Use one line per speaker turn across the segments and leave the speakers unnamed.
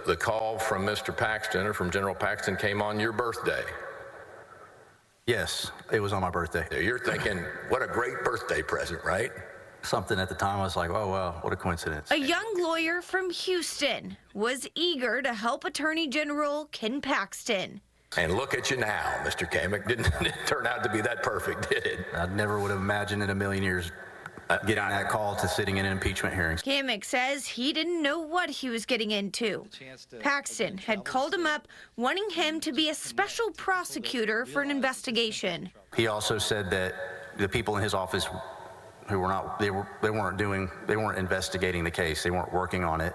The call from Mr. Paxton, or from General Paxton, came on your birthday.
Yes, it was on my birthday.
You're thinking, what a great birthday present, right?
Something at the time I was like, oh, wow, what a coincidence.
A young lawyer from Houston was eager to help Attorney General Ken Paxton.
And look at you now, Mr. Kamek. Didn't turn out to be that perfect, did it?
I never would have imagined in a million years getting that call to sitting in impeachment hearings.
Kamek says he didn't know what he was getting into. Paxton had called him up, wanting him to be a special prosecutor for an investigation.
He also said that the people in his office who were not, they weren't investigating the case. They weren't working on it.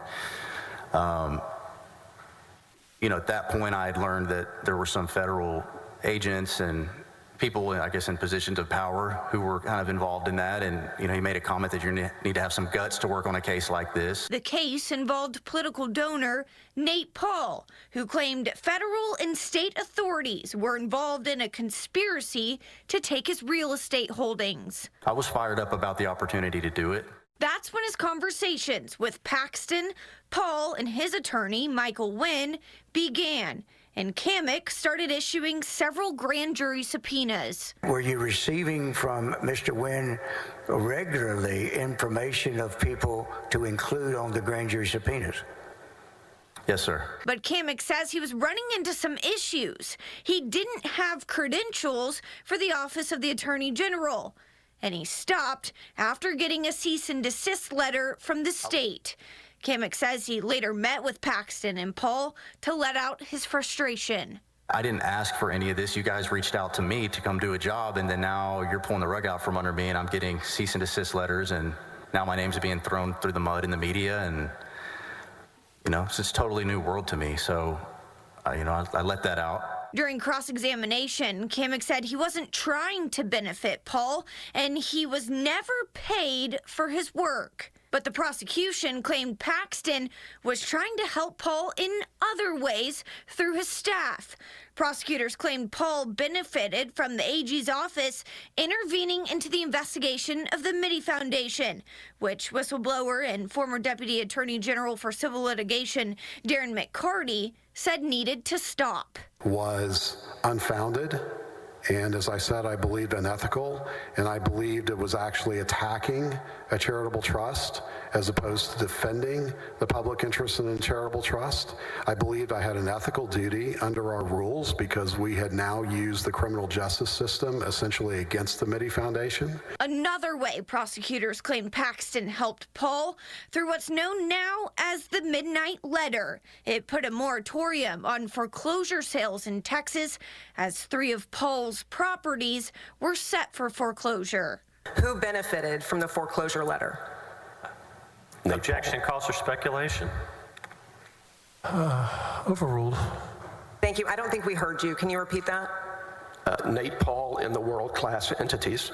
You know, at that point, I had learned that there were some federal agents and people, I guess, in positions of power who were kind of involved in that. And, you know, he made a comment that you need to have some guts to work on a case like this.
The case involved political donor Nate Paul, who claimed federal and state authorities were involved in a conspiracy to take his real estate holdings.
I was fired up about the opportunity to do it.
That's when his conversations with Paxton, Paul, and his attorney, Michael Wynn, began, and Kamek started issuing several grand jury subpoenas.
Were you receiving from Mr. Wynn regularly information of people to include on the grand jury subpoenas?
Yes, sir.
But Kamek says he was running into some issues. He didn't have credentials for the Office of the Attorney General, and he stopped after getting a cease and desist letter from the state. Kamek says he later met with Paxton and Paul to let out his frustration.
I didn't ask for any of this. You guys reached out to me to come do a job, and then now you're pulling the rug out from under me, and I'm getting cease and desist letters, and now my name's being thrown through the mud in the media, and, you know, it's a totally new world to me. So, you know, I let that out.
During cross-examination, Kamek said he wasn't trying to benefit Paul, and he was never paid for his work. But the prosecution claimed Paxton was trying to help Paul in other ways through his staff. Prosecutors claimed Paul benefited from the AG's office intervening into the investigation of the Mitty Foundation, which whistleblower and former Deputy Attorney General for Civil Litigation Darren McCarty said needed to stop.
Was unfounded, and as I said, I believed unethical, and I believed it was actually attacking a charitable trust as opposed to defending the public interest in a charitable trust. I believed I had an ethical duty under our rules because we had now used the criminal justice system essentially against the Mitty Foundation.
Another way prosecutors claim Paxton helped Paul through what's known now as the Midnight Letter. It put a moratorium on foreclosure sales in Texas as 3 of Paul's properties were set for foreclosure.
Who benefited from the foreclosure letter?
Objection calls for speculation.
Overruled.
Thank you. I don't think we heard you. Can you repeat that?
Nate Paul and the world-class entities.